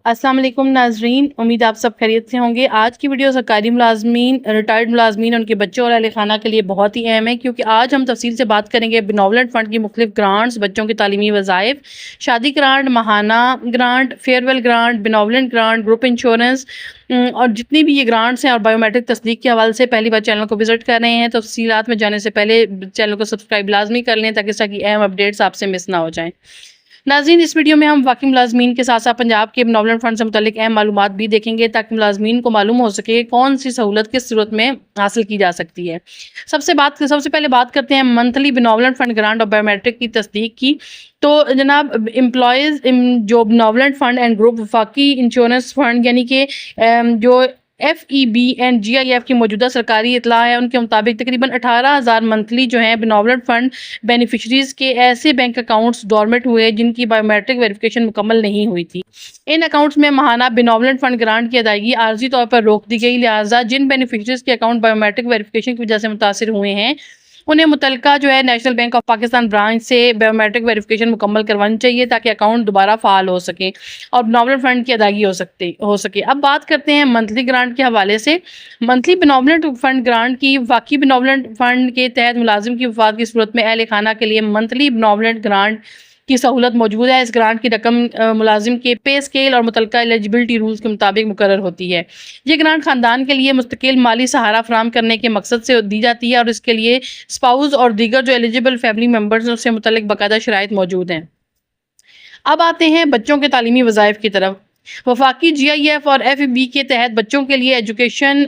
السلام علیکم ناظرین، امید آپ سب خیریت سے ہوں گے۔ آج کی ویڈیو سرکاری ملازمین، ریٹائرڈ ملازمین، ان کے بچوں اور اہل خانہ کے لیے بہت ہی اہم ہے، کیونکہ آج ہم تفصیل سے بات کریں گے بینولونٹ فنڈ کی مختلف گرانٹس، بچوں کے تعلیمی وظائف، شادی گرانٹ، ماہانہ grant, farewell grant, benevolent grant, group insurance اور جتنی بھی یہ گرانٹس ہیں اور بایو میٹرک تصدیق کے حوالے سے پہلی بار چینل کو وزٹ کر رہے ہیں تو تفصیلات میں جانے سے پہلے چینل کو سبسکرائب لازمی کر لیں تاکہ اس طرح کی اہم اپڈیٹس آپ سے مس نہ ہو جائیں۔ ناظرین، اس ویڈیو میں ہم واقعی ملازمین کے ساتھ ساتھ پنجاب کے بینولونٹ فنڈ سے متعلق اہم معلومات بھی دیکھیں گے تاکہ ملازمین کو معلوم ہو سکے کون سی سہولت کس صورت میں حاصل کی جا سکتی ہے۔ سب سے پہلے بات کرتے ہیں منتھلی بینولونٹ فنڈ گرانٹ اور بایو میٹرک کی تصدیق کی۔ تو جناب، امپلائیز جو بینولونٹ فنڈ اینڈ گروپ وفاقی انشورنس فنڈ یعنی کہ جو F E B and G I F کی موجودہ سرکاری اطلاع ہے، ان کے مطابق تقریباً 18,000 منتھلی جو ہیں بینولونٹ فنڈ بینیفیشریز کے ایسے بینک اکاؤنٹس ڈورمنٹ ہوئے جن کی بایو میٹرک ویریفیکیشن مکمل نہیں ہوئی تھی۔ ان اکاؤنٹس میں ماہانہ بینولونٹ فنڈ گرانٹ کی ادائیگی عارضی طور پر روک دی گئی، لہٰذا جن بینیفیشریز کے اکاؤنٹ بایو میٹرک ویریفیکیشن کی وجہ سے متاثر ہوئے ہیں انہیں متعلقہ جو ہے national bank of Pakistan branch سے بایو میٹرک ویریفیکیشن مکمل کروانی چاہیے تاکہ اکاؤنٹ دوبارہ فعال ہو سکے اور بینولونٹ فنڈ کی ادائیگی ہو سکے۔ اب بات کرتے ہیں منتھلی گرانٹ کے حوالے سے۔ منتھلی بینولونٹ فنڈ گرانٹ کی واقعی بینولونٹ فنڈ کے تحت ملازم کی وفات کی صورت میں اہل خانہ کے لیے منتھلی بینولونٹ گرانٹ کی سہولت موجود ہے۔ اس گرانٹ کی رقم ملازم کے پے اسکیل اور متعلقہ ایلیجبلٹی رولز کے مطابق مقرر ہوتی ہے۔ یہ گرانٹ خاندان کے لیے مستقل مالی سہارا فراہم کرنے کے مقصد سے دی جاتی ہے اور اس کے لیے اسپاؤز اور دیگر جو ایلیجبل فیملی ممبرز ہیں اس سے متعلق باقاعدہ شرائط موجود ہیں۔ اب آتے ہیں بچوں کے تعلیمی وظائف کی طرف۔ وفاقی جی آئی ایف اور ایف ای بی کے تحت بچوں کے لیے ایجوکیشن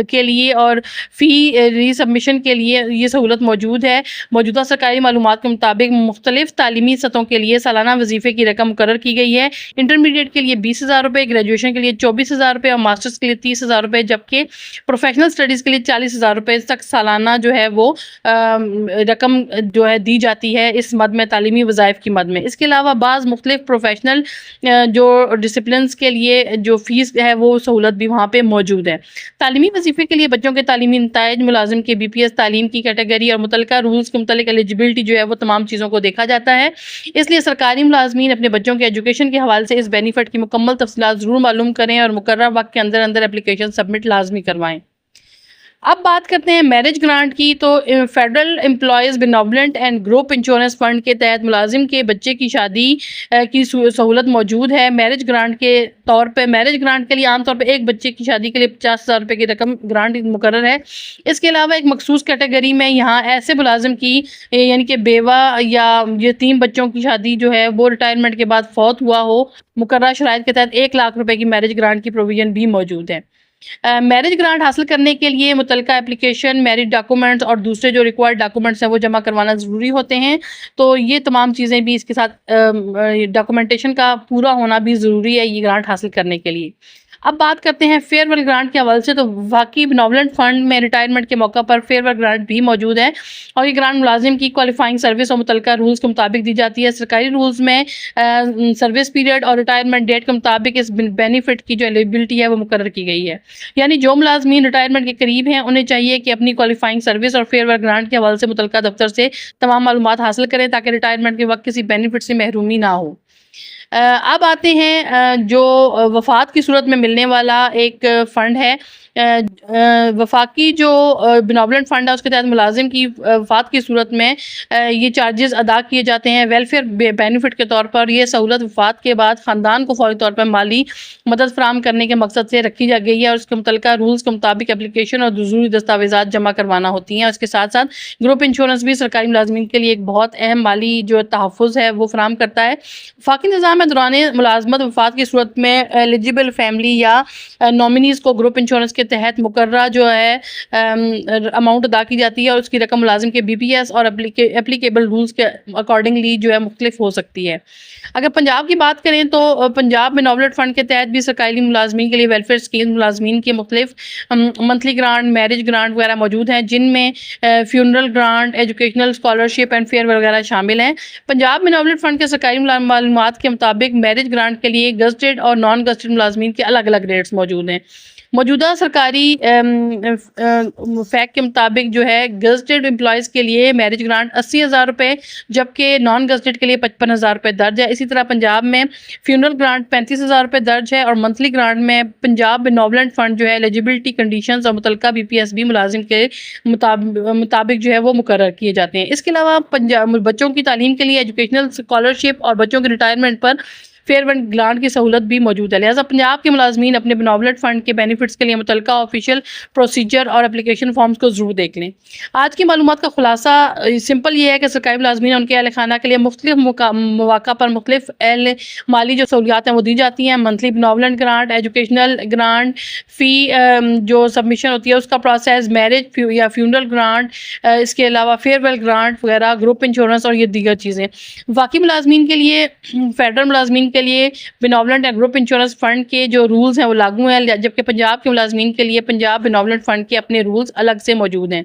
کے لیے اور فی ری سبمیشن کے لیے یہ سہولت موجود ہے۔ موجودہ سرکاری معلومات کے مطابق مختلف تعلیمی سطحوں کے لیے سالانہ وظیفے کی رقم مقرر کی گئی ہے۔ انٹرمیڈیٹ کے لیے 20,000 روپے، گریجویشن کے لیے 24,000 روپے اور ماسٹرز کے لیے 30,000 روپے، جبکہ پروفیشنل اسٹڈیز کے لیے 40,000 روپے تک سالانہ جو ہے وہ رقم جو ہے دی جاتی ہے اس مد میں، تعلیمی وظائف کی مد میں۔ اس کے علاوہ بعض مختلف پروفیشنل جو ڈسپلنز کے لیے جو فیس ہے وہ سہولت بھی وہاں پہ موجود ہے۔ تعلیمی وظیفے کے لیے بچوں کے تعلیمی نتائج، ملازم کے بی پی ایس، تعلیم کی کیٹیگری اور متعلقہ رولز کے متعلق ایلیجبلٹی جو ہے وہ تمام چیزوں کو دیکھا جاتا ہے۔ اس لیے سرکاری ملازمین اپنے بچوں کے ایجوکیشن کے حوالے سے اس بینیفٹ کی مکمل تفصیلات ضرور معلوم کریں اور مقررہ وقت کے اندر اپلیکیشن سبمٹ لازمی کروائیں۔ اب بات کرتے ہیں میرج گرانٹ کی۔ تو federal employees benevolent and group insurance fund کے تحت ملازم کے بچے کی شادی کی سہولت موجود ہے۔ میرج گرانٹ کے لیے عام طور پہ ایک بچے کی شادی کے لیے 50,000 روپے کی رقم گرانٹ مقرر ہے۔ اس کے علاوہ ایک مخصوص کیٹیگری میں یہاں ایسے ملازم کی یعنی کہ بیوہ یا یتیم بچوں کی شادی جو ہے وہ ریٹائرمنٹ کے بعد فوت ہوا ہو، مقررہ شرائط کے تحت 1,00,000 روپے کی میرج گرانٹ کی پروویژن بھی موجود ہے۔ میرج گرانٹ حاصل کرنے کے لیے متعلقہ اپلیکیشن، میرج ڈاکومنٹس اور دوسرے جو ریکوائرڈ ڈاکومنٹس ہیں وہ جمع کروانا ضروری ہوتے ہیں۔ تو یہ تمام چیزیں بھی اس کے ساتھ ڈاکومنٹیشن کا پورا ہونا بھی ضروری ہے یہ گرانٹ حاصل کرنے کے لیے۔ اب بات کرتے ہیں فیئر ویل گرانٹ کے حوالے سے۔ تو واقعی بینولونٹ فنڈ میں ریٹائرمنٹ کے موقع پر فیئر ویل گرانٹ بھی موجود ہے اور یہ گرانٹ ملازم کی کوالیفائنگ سروس اور متعلقہ رولز کے مطابق دی جاتی ہے۔ سرکاری رولز میں سروس پیریڈ اور ریٹائرمنٹ ڈیٹ کے مطابق اس بینیفٹ کی جو ایلیجبلٹی ہے وہ مقرر کی گئی ہے، یعنی جو ملازمین ریٹائرمنٹ کے قریب ہیں انہیں چاہیے کہ اپنی کوالیفائنگ سروس اور فیئر ویل گرانٹ کے حوالے سے متعلقہ دفتر سے تمام معلومات حاصل کریں تاکہ ریٹائرمنٹ کے وقت کسی بینیفٹ سے محرومی نہ ہو۔ اب آتے ہیں جو وفات کی صورت میں ملنے والا ایک فنڈ ہے۔ وفاقی جو بینولونٹ فنڈ ہے اس کے تحت ملازم کی وفات کی صورت میں یہ چارجز ادا کیے جاتے ہیں ویلفیئر بینیفٹ کے طور پر۔ یہ سہولت وفات کے بعد خاندان کو فوری طور پر مالی مدد فراہم کرنے کے مقصد سے رکھی جا گئی ہے اور اس کے متعلقہ رولز کے مطابق اپلیکیشن اور ضروری دستاویزات جمع کروانا ہوتی ہیں۔ اس کے ساتھ ساتھ گروپ انشورنس بھی سرکاری ملازمین کے لیے ایک بہت اہم مالی جو تحفظ ہے وہ فراہم کرتا ہے۔ وفاقی نظام میں دوران ملازمت وفات کی صورت میں ایلیجبل فیملی یا نومینیز کو گروپ انشورنس کے تحت مقررہ جو ہے اماؤنٹ ادا کی جاتی ہے اور اس کی رقم ملازم کے بی پی ایس اور اپلیکیبل رولز کے اکارڈنگلی جو ہے مختلف ہو سکتی ہے۔ اگر پنجاب کی بات کریں تو پنجاب بینولونٹ فنڈ کے تحت بھی سرکاری ملازمین کے لیے ویلفیئر اسکیم ملازمین کے مختلف منتھلی گرانٹ، میرج گرانٹ وغیرہ موجود ہیں جن میں funeral grant, educational scholarship and fare وغیرہ شامل ہیں۔ پنجاب بینولونٹ فنڈ کے سرکاری معلومات کے مطابق میرج گرانٹ کے لیے گزٹڈ اور نان گزٹڈ ملازمین کے الگ الگ ریٹس موجود ہیں۔ موجودہ سرکاری فیکٹ کے مطابق جو ہے گزٹڈ امپلائیز کے لیے میرج گرانٹ 80,000 روپے جبکہ نان گزٹڈ کے لیے 55,000 روپے درج ہے. اسی طرح پنجاب میں فیونرل گرانٹ 35,000 روپے درج ہے اور منتھلی گرانٹ میں پنجاب بینوولنٹ فنڈ جو ہے ایلیجیبلٹی کنڈیشنز اور متعلقہ BPSB ملازم کے مطابق جو ہے وہ مقرر کیے جاتے ہیں. اس کے علاوہ بچوں کی تعلیم کے لیے ایجوکیشنل اسکالرشپ اور بچوں کے ریٹائرمنٹ پر فیئر ونڈ گرانٹ کی سہولت بھی موجود ہے. لہٰذا پنجاب کے ملازمین اپنے بینوولنٹ فنڈ کے بینیفٹس کے لیے متعلقہ آفیشیل پروسیجر اور اپلیکیشن فارمز کو ضرور دیکھ لیں. آج کی معلومات کا خلاصہ سمپل یہ ہے کہ سرکاری ملازمین ان کے اہل خانہ کے لیے مختلف مواقع پر مختلف مالی جو سہولیات ہیں وہ دی جاتی ہیں. منتھلی بینوولنٹ گرانٹ، ایجوکیشنل گرانٹ، فی جو سبمیشن ہوتی ہے اس کا پروسیس، میرج یا فیونرل گرانٹ، اس کے علاوہ فیئر ویل گرانٹ وغیرہ، گروپ انشورنس اور یہ دیگر چیزیں. باقی ملازمین کے لیے، فیڈرل ملازمین کے لیے بینوولنٹ اینڈ گروپ انشورنس فنڈ کے جو رولز ہیں وہ لاگو ہیں، جبکہ پنجاب کے ملازمین کے لیے پنجاب بینوولنٹ فنڈ کے اپنے رولز الگ سے موجود ہیں.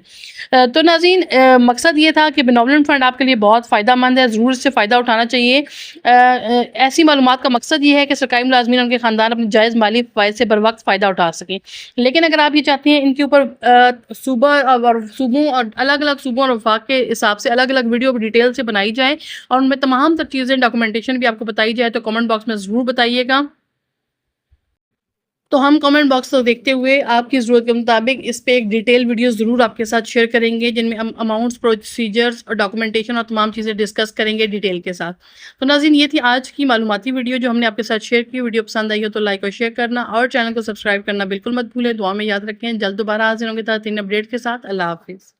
تو ناظرین، مقصد یہ تھا کہ بینوولنٹ فنڈ آپ کے لیے بہت فائدہ مند ہے، ضرور اس سے فائدہ اٹھانا چاہیے. ایسی معلومات کا مقصد یہ ہے کہ سرکاری ملازمین اور ان کے خاندان اپنے جائز مالی فوائد سے بر وقت فائدہ اٹھا سکیں. لیکن اگر آپ یہ چاہتے ہیں ان کے اوپر صوبوں اور الگ الگ صوبوں اور وفاق کے حساب سے الگ الگ ویڈیو ڈیٹیل سے بنائی جائے اور ان میں تمام تر چیزیں ڈاکومنٹیشن بھی آپ کو بتائی جائے تو کمنٹ باکس میں ضرور بتائیے گا. تو ہم کمنٹ باکس کو دیکھتے ہوئے آپ کی ضرورت کے مطابق اس پہ ایک ڈیٹیل ویڈیو ضرور آپ کے ساتھ شیئر کریں گے جن میں ہم اماؤنٹس، پروسیجرز اور ڈاکومنٹیشن اور تمام چیزیں ڈسکس کریں گے ڈیٹیل کے ساتھ. تو ناظرین، یہ تھی آج کی معلوماتی ویڈیو جو ہم نے آپ کے ساتھ شیئر کی. ویڈیو پسند آئی ہو تو لائک اور شیئر کرنا اور چینل کو سبسکرائب کرنا بالکل مت بھولیں. دعا میں یاد رکھیں. جلد دوبارہ حاضر ہوں گے تازہ ترین اپڈیٹ کے ساتھ. اللہ حافظ.